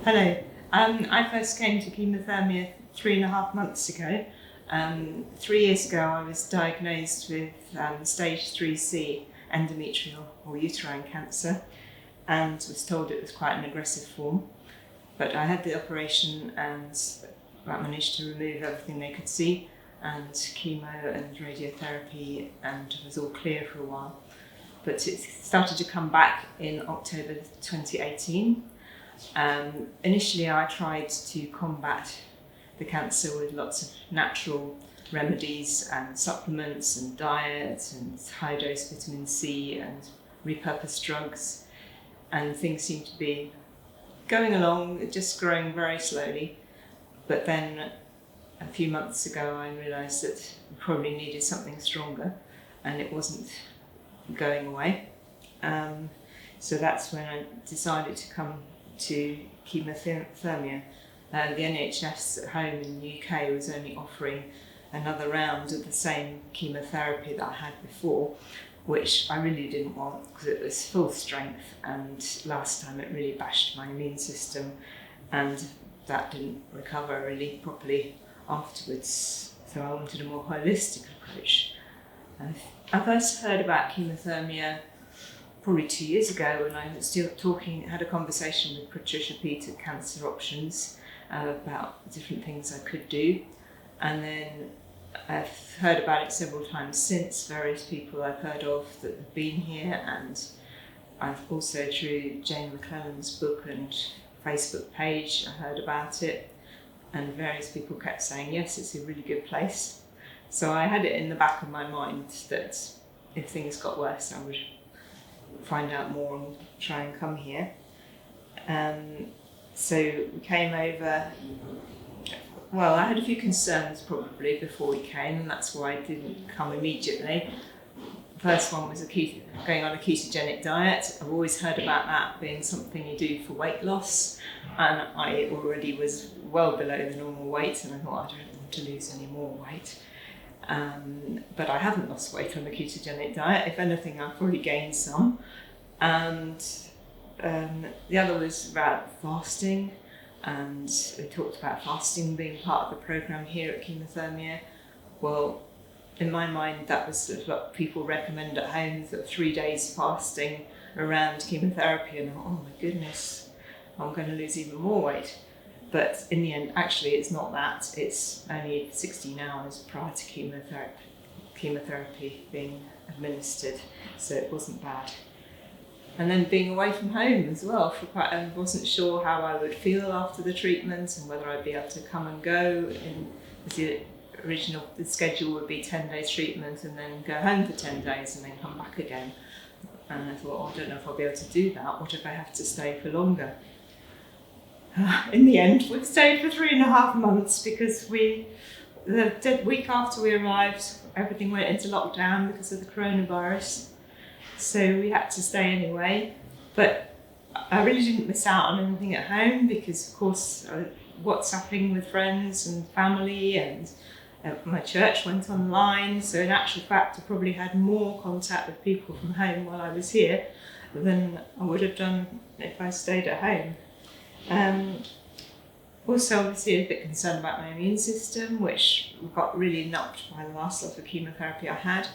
Hello. I first came to ChemoThermia 3.5 months ago. 3 years ago I was diagnosed with stage 3C endometrial or uterine cancer and was told it was quite an aggressive form. But I had the operation and I managed to remove everything they could see, and chemo and radiotherapy, and it was all clear for a while. But it started to come back in October 2018. Initially I tried to combat the cancer with lots of natural remedies and supplements and diet and high dose vitamin C and repurposed drugs, and things seemed to be going along, just growing very slowly. But then a few months ago I realised that I probably needed something stronger and it wasn't going away. So that's when I decided to come to ChemoThermia. The NHS at home in the UK was only offering another round of the same chemotherapy that I had before, which I really didn't want because it was full strength, and last time it really bashed my immune system and that didn't recover really properly afterwards. So I wanted a more holistic approach. I first heard about ChemoThermia probably 2 years ago when I was still had a conversation with Patricia Peter at Cancer Options about different things I could do. And then I've heard about it several times since, various people I've heard of that have been here, and I've also through Jane McClellan's book and Facebook page I heard about it, and various people kept saying yes, it's a really good place. So I had it in the back of my mind that if things got worse I would find out more and try and come here. So we came over. Well, I had a few concerns probably before we came, and that's why I didn't come immediately. The first one was going on a ketogenic diet. I've always heard about that being something you do for weight loss, and I already was well below the normal weight, and I thought I don't want to lose any more weight. But I haven't lost weight on the ketogenic diet. If anything, I've probably gained some. And the other was about fasting, and we talked about fasting being part of the program here at ChemoThermia. Well, in my mind, that was sort of what people recommend at home, sort of 3 days fasting around chemotherapy, and I thought, oh my goodness, I'm going to lose even more weight. But in the end, actually, it's not that. It's only 16 hours prior to chemotherapy being administered, so it wasn't bad. And then being away from home as well, I wasn't sure how I would feel after the treatment and whether I'd be able to come and go. The schedule would be 10 days treatment and then go home for 10 days and then come back again. And I thought, I don't know if I'll be able to do that. What if I have to stay for longer? In the end, we stayed for 3.5 months because the week after we arrived, everything went into lockdown because of the coronavirus. So we had to stay anyway. But I really didn't miss out on anything at home because, of course, WhatsApping with friends and family, and my church went online. So in actual fact, I probably had more contact with people from home while I was here than I would have done if I stayed at home. Also, obviously, a bit concerned about my immune system, which got really knocked by the last lot of chemotherapy I had.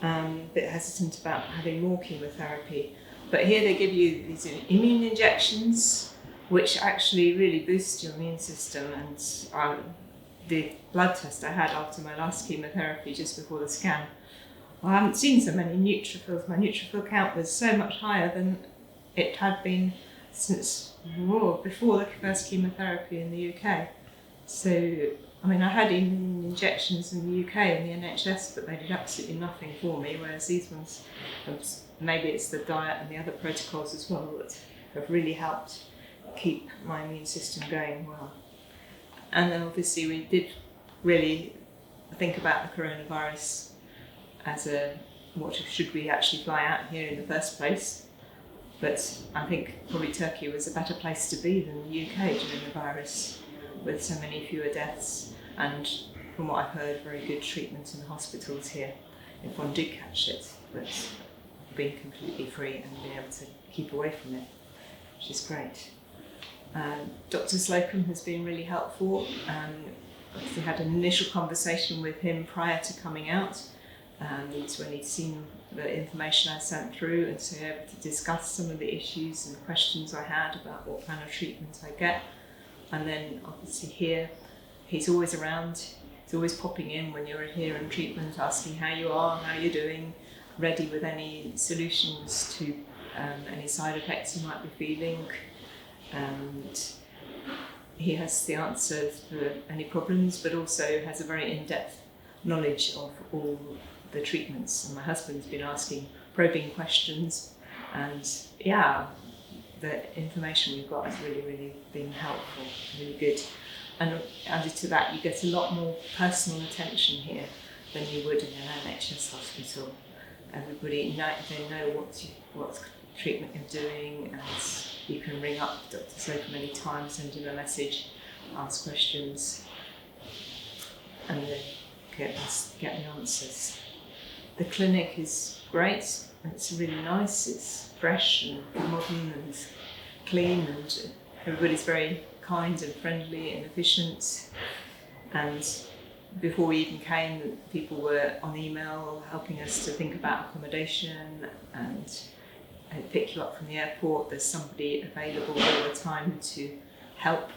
A bit hesitant about having more chemotherapy. But here they give you these immune injections, which actually really boost your immune system. And the blood test I had after my last chemotherapy, just before the scan, I haven't seen so many neutrophils. My neutrophil count was so much higher than it had been since before the first chemotherapy in the UK. So, I mean, I had injections in the UK in the NHS, but they did absolutely nothing for me, whereas these ones, maybe it's the diet and the other protocols as well that have really helped keep my immune system going well. And then obviously we did really think about the coronavirus as what should we actually fly out here in the first place. But I think probably Turkey was a better place to be than the UK during the virus, with so many fewer deaths, and from what I've heard, very good treatment in the hospitals here if one did catch it, but being completely free and being able to keep away from it, which is great. Dr. Slocombe has been really helpful. We had an initial conversation with him prior to coming out, when he'd seen the information I sent through, and so able to discuss some of the issues and questions I had about what kind of treatment I get. And then obviously here, he's always around. He's always popping in when you're here in treatment, asking how you are, how you're doing, ready with any solutions to any side effects you might be feeling. And he has the answers for any problems, but also has a very in-depth knowledge of all the treatments. And my husband's been asking probing questions, and the information we've got has really, really been helpful, really good. And added to that, you get a lot more personal attention here than you would in an NHS hospital. Everybody they know what treatment you're doing, and you can ring up Dr. Slocombe any time, send him a message, ask questions, and then get the answers. The clinic is great. It's really nice. It's fresh and modern and clean, and everybody's very kind and friendly and efficient. And before we even came, people were on email helping us to think about accommodation, and pick you up from the airport. There's somebody available all the time to help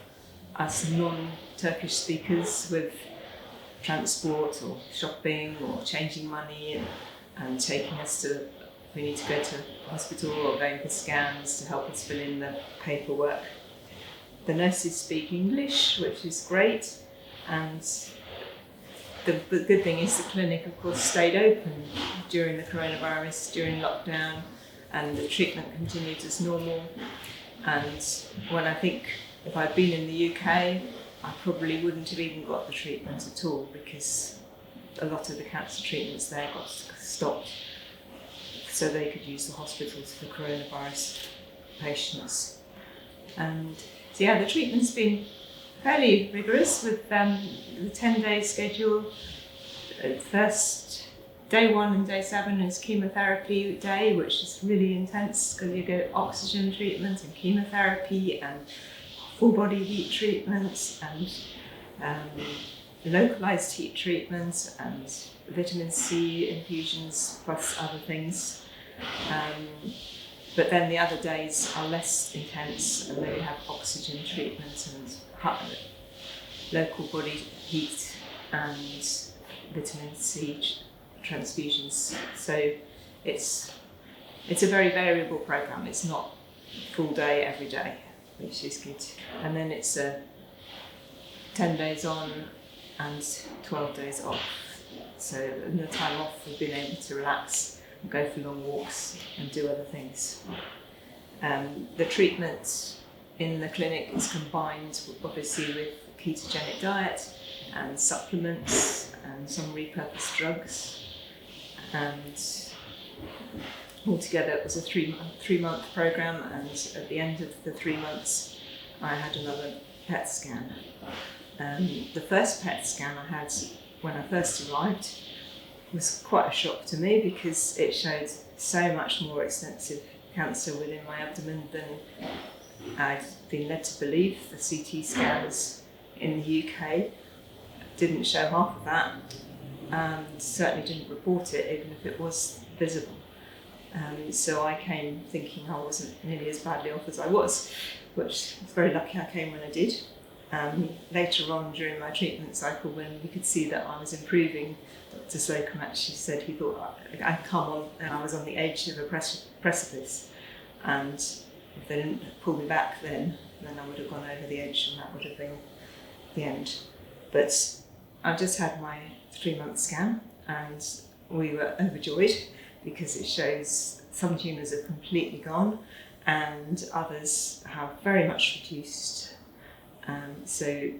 us non-Turkish speakers with transport or shopping or changing money, and taking us to, if we need to go to hospital or going for scans, to help us fill in the paperwork. The nurses speak English, which is great, and the good thing is the clinic, of course, stayed open during the coronavirus, during lockdown, and the treatment continued as normal. And when I think if I'd been in the UK, I probably wouldn't have even got the treatment at all, because a lot of the cancer treatments there got stopped so they could use the hospitals for coronavirus patients. And so the treatment's been fairly rigorous with the 10-day schedule. First, day 1 and day 7 is chemotherapy day, which is really intense because you get oxygen treatment and chemotherapy and full body heat treatments and localized heat treatments and vitamin C infusions plus other things. But then the other days are less intense, and they have oxygen treatment and local body heat and vitamin C transfusions. So it's a very variable program. It's not full day every day, which is good. And then it's 10 days on and 12 days off. So in the time off, we've been able to relax and go for long walks and do other things. The treatment in the clinic is combined obviously with ketogenic diet and supplements and some repurposed drugs. And altogether it was a three-month program, and at the end of the 3 months I had another PET scan. The first PET scan I had when I first arrived was quite a shock to me, because it showed so much more extensive cancer within my abdomen than I'd been led to believe. The CT scans in the UK didn't show half of that, and certainly didn't report it, even if it was visible. So I came thinking I wasn't nearly as badly off as I was, which I was very lucky I came when I did. Later on during my treatment cycle, when we could see that I was improving, Dr. Slocombe actually said he thought I'd come on and I was on the edge of a precipice, and if they didn't pull me back then I would have gone over the edge, and that would have been the end. But I just had my 3-month scan, and we were overjoyed, because it shows some tumours are completely gone and others have very much reduced. So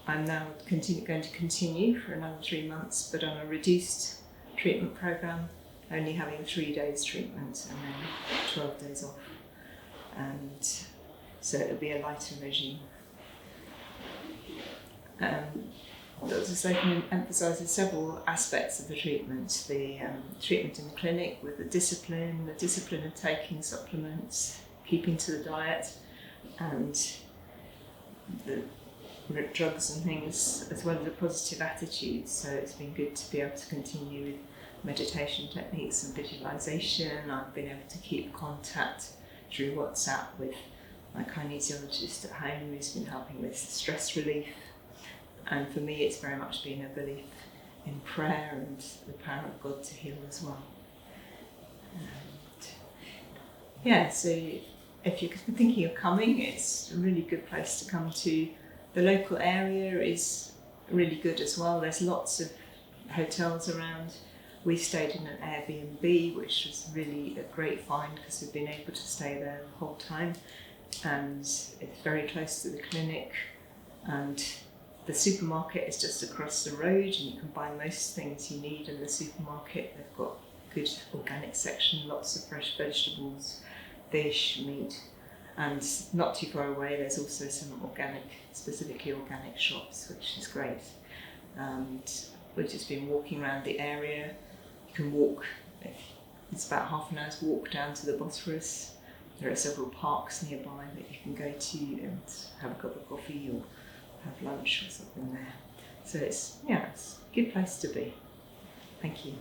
I'm now going to continue for another 3 months, but on a reduced treatment program, only having 3 days treatment and then 12 days off. And so it'll be a lighter regime. Dr. Slocombe emphasises several aspects of the treatment. The treatment in the clinic with the discipline of taking supplements, keeping to the diet, and the drugs and things, as well as a positive attitude. So it's been good to be able to continue with meditation techniques and visualization. I've been able to keep contact through WhatsApp with my kinesiologist at home, who's been helping with stress relief. And for me, it's very much been a belief in prayer and the power of God to heal as well. And yeah, so if you're thinking of coming, it's a really good place to come to. The local area is really good as well. There's lots of hotels around. We stayed in an Airbnb, which was really a great find because we've been able to stay there the whole time. And it's very close to the clinic, and the supermarket is just across the road, and you can buy most things you need in the supermarket. They've got a good organic section, lots of fresh vegetables, fish, meat, and not too far away there's also some organic, specifically organic shops, which is great. And we've just been walking around the area. You can walk, it's about half an hour's walk down to the Bosphorus. There are several parks nearby that you can go to and have a cup of coffee or have lunch or something there. So it's a good place to be. Thank you.